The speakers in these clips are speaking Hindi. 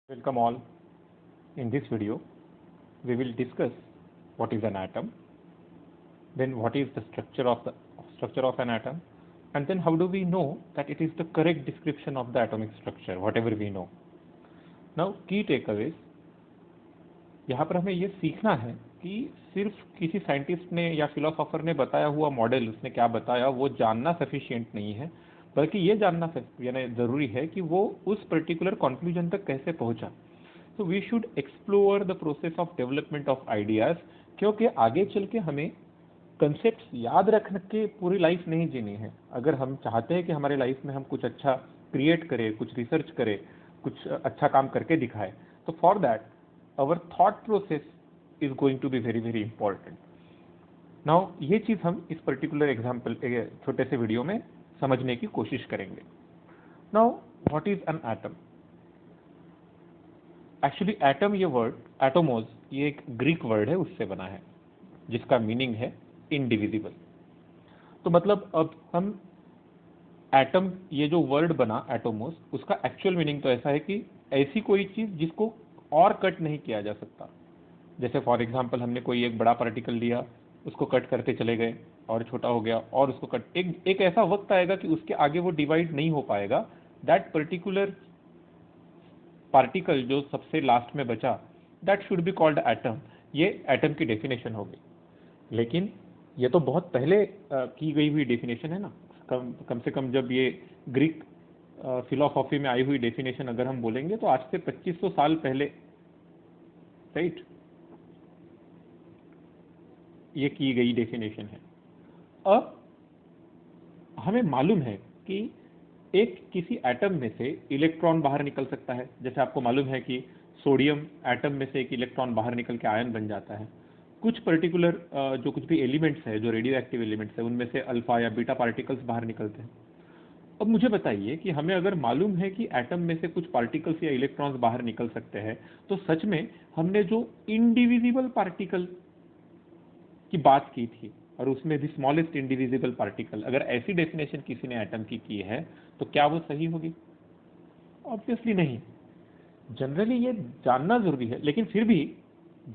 Welcome all. In this video, we will discuss what is an atom, then what is the structure of an atom, and then how do we know that it is the correct description of the atomic structure, whatever we know. Now, key takeaways. यहाँ पर हमें ये सीखना है कि सिर्फ किसी साइंटिस्ट ने या फिलोसोफर ने बताया हुआ मॉडल उसने क्या बताया वो जानना सफिशिएंट नहीं है, बल्कि ये जानना यानी ज़रूरी है कि वो उस पर्टिकुलर कंक्लूजन तक कैसे पहुंचा. तो we should explore the process of development of ideas, क्योंकि आगे चल के हमें कंसेप्ट याद रख के पूरी लाइफ नहीं जीनी है. अगर हम चाहते हैं कि हमारे लाइफ में हम कुछ अच्छा क्रिएट करें, कुछ रिसर्च करें, कुछ अच्छा काम करके दिखाएं, तो for that our thought process is going to be very very important. Now ये चीज़ हम इस पर्टिकुलर एग्जाम्पल छोटे से वीडियो में समझने की कोशिश करेंगे. Now what is an atom? Actually atom, ये वर्ड एटोमोस, ये एक ग्रीक वर्ड है, उससे बना है, जिसका मीनिंग है इनडिविजिबल. तो मतलब अब हम एटम, ये जो वर्ड बना एटोमोस, उसका एक्चुअल मीनिंग तो ऐसा है कि ऐसी कोई चीज जिसको और कट नहीं किया जा सकता. जैसे फॉर एग्जांपल हमने कोई एक बड़ा पार्टिकल लिया, उसको कट करते चले गए और छोटा हो गया और उसको कट, एक ऐसा वक्त आएगा कि उसके आगे वो डिवाइड नहीं हो पाएगा. दैट पर्टिकुलर पार्टिकल जो सबसे लास्ट में बचा, that should be called atom. ये एटम की डेफिनेशन होगी. लेकिन ये तो बहुत पहले की गई हुई डेफिनेशन है ना. कम से कम जब ये ग्रीक फिलोसॉफी में आई हुई डेफिनेशन अगर हम बोलेंगे तो आज से 2500 साल पहले, राइट, ये की गई डेफिनेशन है. अब हमें मालूम है कि एक किसी एटम में से इलेक्ट्रॉन बाहर निकल सकता है. जैसे आपको मालूम है कि सोडियम एटम में से एक इलेक्ट्रॉन बाहर निकल के आयन बन जाता है. कुछ पर्टिकुलर जो कुछ भी एलिमेंट्स है, जो रेडियो एक्टिव एलिमेंट्स है, उनमें से अल्फा या बीटा पार्टिकल्स बाहर निकलते हैं. अब मुझे बताइए कि हमें अगर मालूम है कि एटम में से कुछ पार्टिकल्स या इलेक्ट्रॉन्स बाहर निकल सकते हैं, तो सच में हमने जो इंडिविजिबल पार्टिकल की बात की थी, और उसमें भी स्मॉलेस्ट इंडिविजिबल पार्टिकल, अगर ऐसी डेफिनेशन किसी ने एटम की है, तो क्या वो सही होगी? ऑब्वियसली नहीं. जनरली ये जानना जरूरी है, लेकिन फिर भी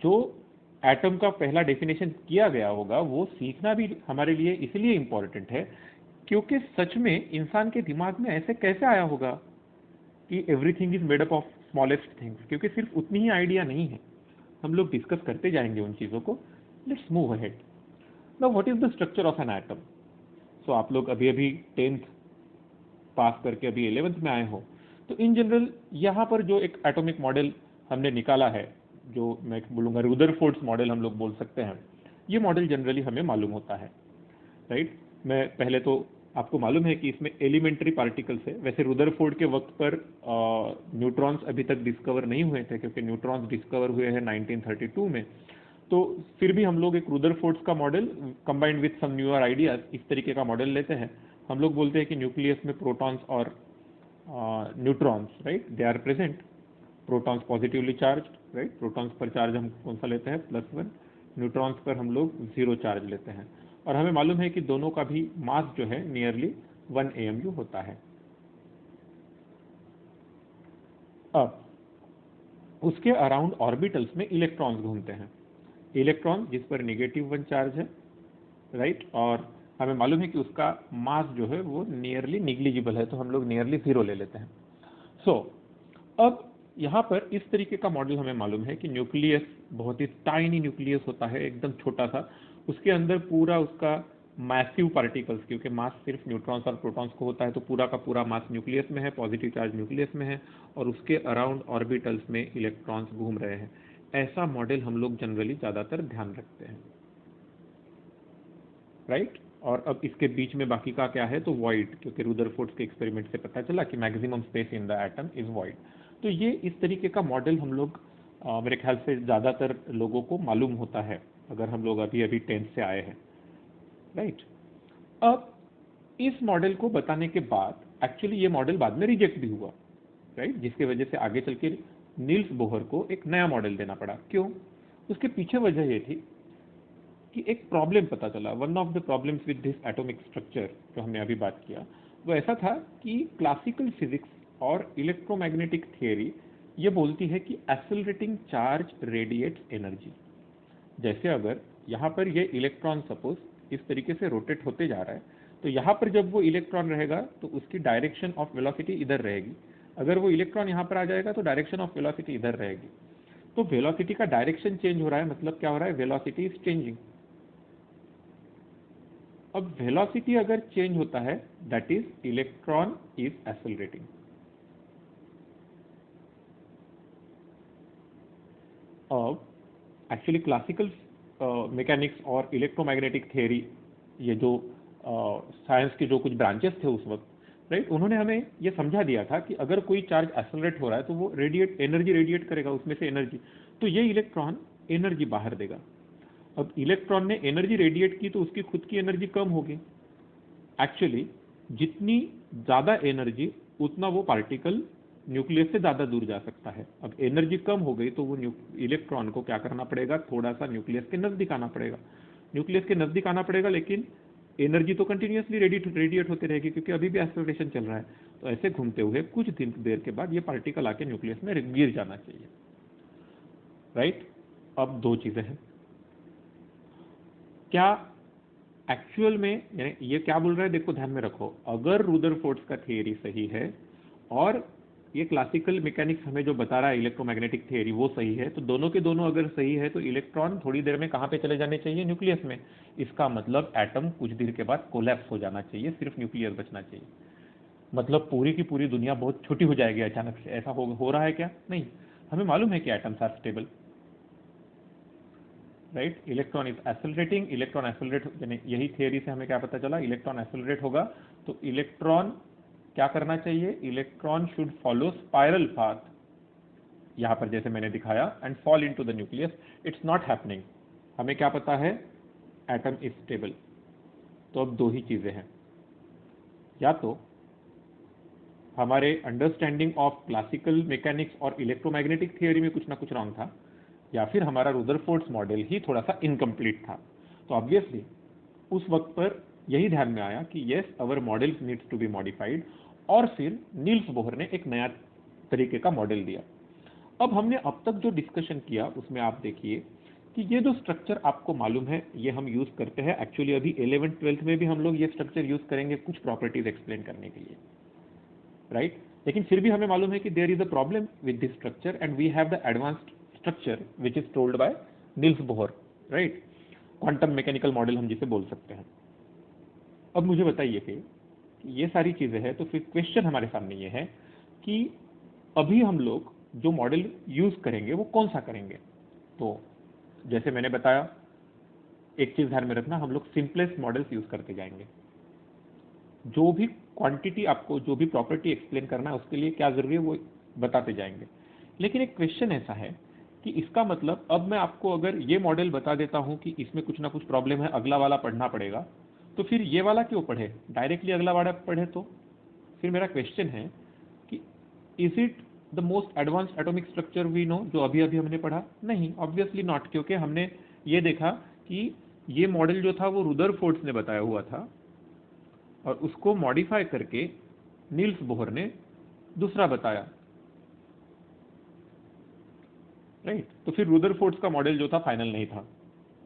जो एटम का पहला डेफिनेशन किया गया होगा वो सीखना भी हमारे लिए इसलिए इंपॉर्टेंट है क्योंकि सच में इंसान के दिमाग में ऐसे कैसे आया होगा कि everything is made up of smallest things, क्योंकि सिर्फ उतनी ही आइडिया नहीं है. हम लोग डिस्कस करते जाएंगे उन चीज़ों को. Let's move ahead. Now what is the structure of an atom? So आप लोग अभी अभी 10th पास करके अभी 11th में आए हो, तो इन जनरल यहाँ पर जो एक एटॉमिक मॉडल हमने निकाला है, जो मैं बोलूँगा रुदरफोर्ड्स मॉडल हम लोग बोल सकते हैं, ये मॉडल जनरली हमें मालूम होता है, राइट. मैं पहले तो आपको मालूम है कि इसमें एलिमेंट्री पार्टिकल्स है. वैसे रुदरफोर्ड के वक्त पर न्यूट्रॉन्स अभी तक डिस्कवर नहीं हुए थे, क्योंकि न्यूट्रॉन्स डिस्कवर हुए हैं 1932 में. तो फिर भी हम लोग एक रुदरफोर्ड्स का model combined with some newer ideas, इस तरीके का मॉडल लेते हैं. हम लोग बोलते हैं कि न्यूक्लियस में प्रोटॉन्स और neutrons, right, they are present. Protons positively charge, right, protons पर चार्ज हम कौन सा लेते हैं? +1. न्यूट्रॉन्स पर हम लोग 0 चार्ज लेते हैं. और हमें मालूम है कि दोनों का भी मास जो है नियरली 1 AMU होता है. अब उसके अराउंड ऑर्बिटल्स में इलेक्ट्रॉन्स घूमते हैं. इलेक्ट्रॉन जिस पर -1 चार्ज है, राइट, और हमें मालूम है कि उसका मास जो है वो नियरली निग्लिजिबल है, तो हम लोग नियरली 0 ले लेते हैं. सो अब यहाँ पर इस तरीके का मॉडल हमें मालूम है कि न्यूक्लियस बहुत ही टाइनी न्यूक्लियस होता है, एकदम छोटा सा. उसके अंदर पूरा उसका मैसिव पार्टिकल्स, क्योंकि मास सिर्फ न्यूट्रॉन्स और प्रोटॉन्स को होता है, तो पूरा का पूरा मास न्यूक्लियस में है, पॉजिटिव चार्ज न्यूक्लियस में है, और उसके अराउंड ऑर्बिटल्स में इलेक्ट्रॉन्स घूम रहे हैं. ऐसा मॉडल हम लोग जनरली ज़्यादातर ध्यान रखते हैं, राइट. और अब इसके बीच में बाकी का क्या है? तो वॉइड, क्योंकि रुदरफोर्ड्स के एक्सपेरिमेंट से पता चला कि maximum space in the atom is void. तो ये इस तरीके का मॉडल हम लोग मेरे ख्याल से ज़्यादातर लोगों को मालूम होता है, अगर हम लोग अभी अभी 10th से आए हैं, राइट. अब इस मॉडल को बताने के बाद एक्चुअली ये मॉडल बाद में रिजेक्ट भी हुआ, राइट, जिसकी वजह से आगे चल के नील्स बोहर को एक नया मॉडल देना पड़ा. क्यों? उसके पीछे वजह ये थी कि एक प्रॉब्लम पता चला. One of the problems with this atomic structure जो हमने अभी बात किया, वो ऐसा था कि क्लासिकल फिजिक्स और इलेक्ट्रोमैग्नेटिक थियरी ये बोलती है कि एक्सेलरेटिंग चार्ज रेडिएट्स एनर्जी। जैसे अगर यहाँ पर ये इलेक्ट्रॉन सपोज इस तरीके से रोटेट होते जा रहा है, तो यहाँ पर जब वो इलेक्ट्रॉन रहेगा तो उसकी डायरेक्शन ऑफ वेलोसिटी इधर रहेगी। अगर वो इलेक्ट्रॉन यहाँ पर आ जाएगा तो डायरेक्शन ऑफ वेलोसिटी इधर रहेगी। तो वेलोसिटी का डायरेक्शन चेंज हो रहा है, मतलब क्या हो रहा है, वेलोसिटी इज चेंजिंग। अब वेलोसिटी अगर चेंज होता है, that is electron is accelerating. अब एक्चुअली क्लासिकल मैकेनिक्स और इलेक्ट्रोमैग्नेटिक थ्योरी, ये जो साइंस के जो कुछ ब्रांचेस थे उस वक्त, राइट, उन्होंने हमें ये समझा दिया था कि अगर कोई चार्ज एक्सेलरेट हो रहा है तो वो एनर्जी रेडिएट करेगा, उसमें से एनर्जी, तो ये इलेक्ट्रॉन एनर्जी बाहर देगा। अब इलेक्ट्रॉन ने एनर्जी रेडिएट की तो उसकी खुद की एनर्जी कम होगी। एक्चुअली जितनी ज्यादा एनर्जी उतना वो पार्टिकल न्यूक्लियस से ज्यादा दूर जा सकता है। अब एनर्जी कम हो गई तो वो इलेक्ट्रॉन को क्या करना पड़ेगा, थोड़ा सा न्यूक्लियस के नजदीक आना पड़ेगा। न्यूक्लियस के नजदीक आना पड़ेगा, लेकिन एनर्जी तो कंटिन्यूसली रेडिएट होती रहेगी क्योंकि अभी भी एक्सेलरेशन चल रहा है। तो ऐसे घूमते हुए कुछ दिन देर के बाद ये पार्टिकल आके न्यूक्लियस में गिर जाना चाहिए, राइट। अब दो चीजें हैं, क्या एक्चुअल में, यानी ये क्या बोल रहा है, देखो ध्यान में रखो, अगर रुदरफोर्ड्स का थियरी सही है और ये क्लासिकल मैकेनिक्स हमें जो बता रहा है इलेक्ट्रोमैग्नेटिक थियरी वो सही है, तो दोनों के दोनों अगर सही है तो इलेक्ट्रॉन थोड़ी देर में कहां पे चले जाने चाहिए, न्यूक्लियस में। इसका मतलब एटम कुछ देर के बाद कोलैप्स हो जाना चाहिए, सिर्फ न्यूक्लियस बचना चाहिए। मतलब पूरी की पूरी दुनिया बहुत छोटी हो जाएगी अचानक से। ऐसा हो रहा है क्या? नहीं। हमें मालूम है कि atoms are stable, right. Electron is accelerating, electron accelerate, यानी यही थियरी से हमें क्या पता चला, इलेक्ट्रॉन एक्सेलरेट होगा तो इलेक्ट्रॉन क्या करना चाहिए, electron should follow spiral path, यहां पर जैसे मैंने दिखाया, and fall into the nucleus. It's not happening. हमें क्या पता है, एटम इज स्टेबल। तो अब दो ही चीजें हैं, या तो हमारे अंडरस्टैंडिंग ऑफ क्लासिकल मैकेनिक्स और इलेक्ट्रोमैग्नेटिक थियरी में कुछ ना कुछ रॉन्ग था, या फिर हमारा रुदरफोर्ड्स मॉडल ही थोड़ा सा इनकम्प्लीट था। तो ऑब्वियसली उस वक्त पर यही ध्यान में आया कि yes, our models needs to be modified, और फिर नील्स बोहर ने एक नया तरीके का मॉडल दिया। अब हमने अब तक जो डिस्कशन किया उसमें आप देखिए कि ये जो स्ट्रक्चर आपको मालूम है ये हम यूज करते हैं। एक्चुअली अभी 11th-12th में भी हम लोग ये स्ट्रक्चर यूज करेंगे कुछ प्रॉपर्टीज एक्सप्लेन करने के लिए, राइट। लेकिन फिर भी हमें मालूम है कि there is a problem with this structure and we have the advanced structure which is told by Niels Bohr, right. Quantum mechanical model हम जिसे बोल सकते हैं। अब मुझे बताइए कि ये सारी चीजें हैं, तो फिर क्वेश्चन हमारे सामने ये है कि अभी हम लोग जो मॉडल यूज करेंगे वो कौन सा करेंगे। तो जैसे मैंने बताया, एक चीज ध्यान में रखना, हम लोग सिंपलेस्ट मॉडल्स यूज करते जाएंगे। जो भी क्वांटिटी आपको, जो भी प्रॉपर्टी एक्सप्लेन करना है उसके लिए क्या जरूरी है वो बताते जाएंगे। लेकिन एक क्वेश्चन ऐसा है कि इसका मतलब अब मैं आपको अगर ये मॉडल बता देता हूं कि इसमें कुछ ना कुछ प्रॉब्लम है, अगला वाला पढ़ना पड़ेगा, तो फिर ये वाला क्यों पढ़े, डायरेक्टली अगला वाला पढ़े। तो फिर मेरा क्वेश्चन है कि is it the most advanced atomic structure we know, जो अभी अभी हमने पढ़ा? नहीं, ऑब्वियसली नॉट, क्योंकि हमने ये देखा कि ये मॉडल जो था वो रुदरफोर्ड्स ने बताया हुआ था और उसको मॉडिफाई करके नील्स बोहर ने दूसरा बताया, राइट। तो फिर रुदरफोर्ड्स का मॉडल जो था फाइनल नहीं था।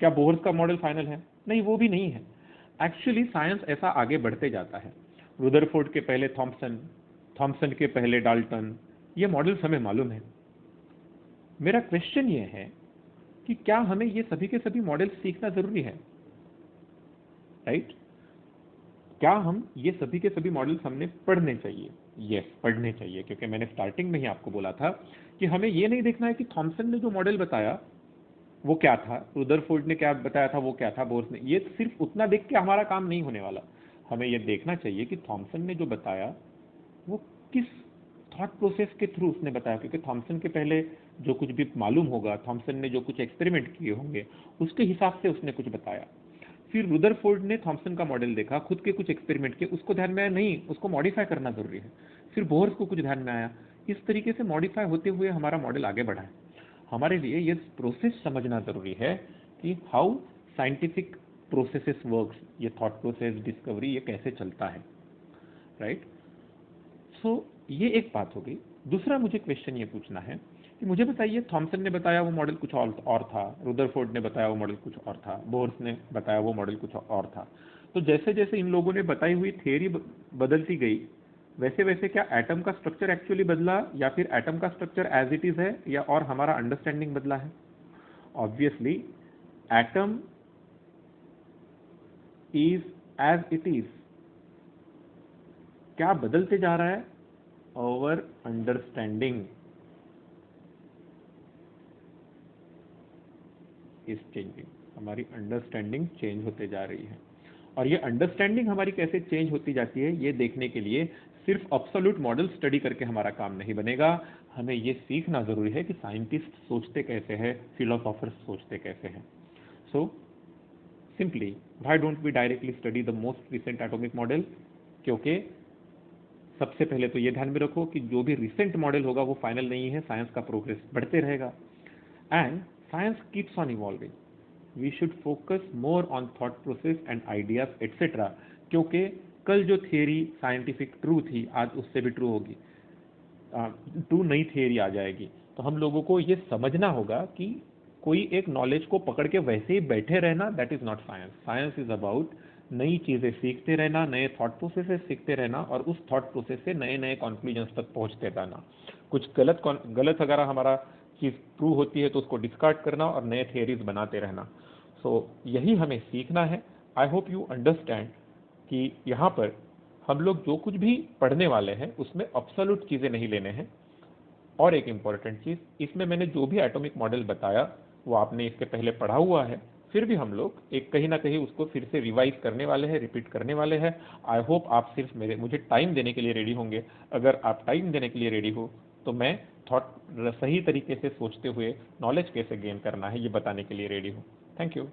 क्या बोहर्स का मॉडल फाइनल है? नहीं, वो भी नहीं है। एक्चुअली साइंस ऐसा आगे बढ़ते जाता है। रुदरफोर्ड के पहले थॉमसन, थॉमसन के पहले डाल्टन, ये मॉडल्स हमें मालूम है। मेरा क्वेश्चन ये है कि क्या हमें ये सभी के सभी मॉडल्स सीखना जरूरी है, राइट। क्या हम ये सभी के सभी मॉडल्स हमने पढ़ने चाहिए? यस, पढ़ने चाहिए, क्योंकि मैंने स्टार्टिंग में ही आपको बोला था कि हमें ये नहीं देखना है कि थॉमसन ने जो मॉडल बताया वो क्या था, रुदरफोर्ड ने क्या बताया था वो क्या था, बोर्स ने, ये सिर्फ उतना देख के हमारा काम नहीं होने वाला। हमें ये देखना चाहिए कि थॉमसन ने जो बताया वो किस थॉट प्रोसेस के थ्रू उसने बताया, क्योंकि थॉमसन के पहले जो कुछ भी मालूम होगा, थॉमसन ने जो कुछ एक्सपेरिमेंट किए होंगे उसके हिसाब से उसने कुछ बताया। फिर रुदरफोर्ड ने थॉमसन का मॉडल देखा, खुद के कुछ एक्सपेरिमेंट किए, उसको ध्यान में आया नहीं, उसको मॉडिफाई करना जरूरी है। फिर बोहर्स को कुछ ध्यान में आया, इस तरीके से मॉडिफाई होते हुए हमारा मॉडल आगे बढ़ा है। हमारे लिए ये प्रोसेस समझना जरूरी है कि हाउ साइंटिफिक प्रोसेसेस वर्क्स, ये थॉट प्रोसेस, डिस्कवरी, ये कैसे चलता है, राइट। सो ये एक बात हो गई। दूसरा मुझे क्वेश्चन ये पूछना है कि मुझे बताइए, थॉमसन ने बताया वो मॉडल कुछ और था, रुदरफोर्ड ने बताया वो मॉडल कुछ और था, बोर्स ने बताया वो मॉडल कुछ और था। तो जैसे जैसे इन लोगों ने बताई हुई थियरी बदलती गई, वैसे वैसे क्या एटम का स्ट्रक्चर एक्चुअली बदला, या फिर एटम का स्ट्रक्चर एज इट इज है, या और हमारा अंडरस्टैंडिंग बदला है? Obviously atom is as it is. क्या बदलते जा रहा है? our understanding is changing. हमारी अंडरस्टैंडिंग चेंज होते जा रही है, और ये अंडरस्टैंडिंग हमारी कैसे चेंज होती जाती है ये देखने के लिए सिर्फ अब्सोल्यूट मॉडल स्टडी करके हमारा काम नहीं बनेगा। हमें ये सीखना जरूरी है कि साइंटिस्ट सोचते कैसे हैं, फिलोसोफर्स सोचते कैसे हैं। So simply why don't we directly study the most recent atomic model? क्योंकि सबसे पहले तो ये ध्यान में रखो कि जो भी रिसेंट मॉडल होगा वो फाइनल नहीं है, साइंस का प्रोग्रेस बढ़ते रहेगा, and science keeps on evolving. We should focus more on thought process and ideas etcetera, क्योंकि कल जो थियरी साइंटिफिक ट्रू थी आज उससे भी ट्रू होगी, ट्रू नई थियरी आ जाएगी। तो हम लोगों को ये समझना होगा कि कोई एक नॉलेज को पकड़ के वैसे ही बैठे रहना, that is not science. Science is about नई चीजें सीखते रहना, नए थॉट प्रोसेस सीखते रहना, और उस थॉट प्रोसेस से नए नए कॉन्क्लूजन तक पहुंचते रहना। कुछ गलत अगर हमारा चीज प्रूव होती है तो उसको डिस्कार्ड करना और नए थियरीज बनाते रहना। सो यही हमें सीखना है। आई होप यू अंडरस्टैंड कि यहाँ पर हम लोग जो कुछ भी पढ़ने वाले हैं उसमें अब्सोल्यूट चीजें नहीं लेने हैं। और एक इंपॉर्टेंट चीज, इसमें मैंने जो भी एटॉमिक मॉडल बताया वो आपने इसके पहले पढ़ा हुआ है, फिर भी हम लोग एक कहीं ना कहीं उसको फिर से रिवाइज करने वाले हैं, रिपीट करने वाले हैं। आई होप आप सिर्फ मुझे टाइम देने के लिए रेडी होंगे। अगर आप टाइम देने के लिए रेडी हो तो मैं थॉट सही तरीके से सोचते हुए नॉलेज कैसे गेन करना है ये बताने के लिए रेडी हूँ। Thank you.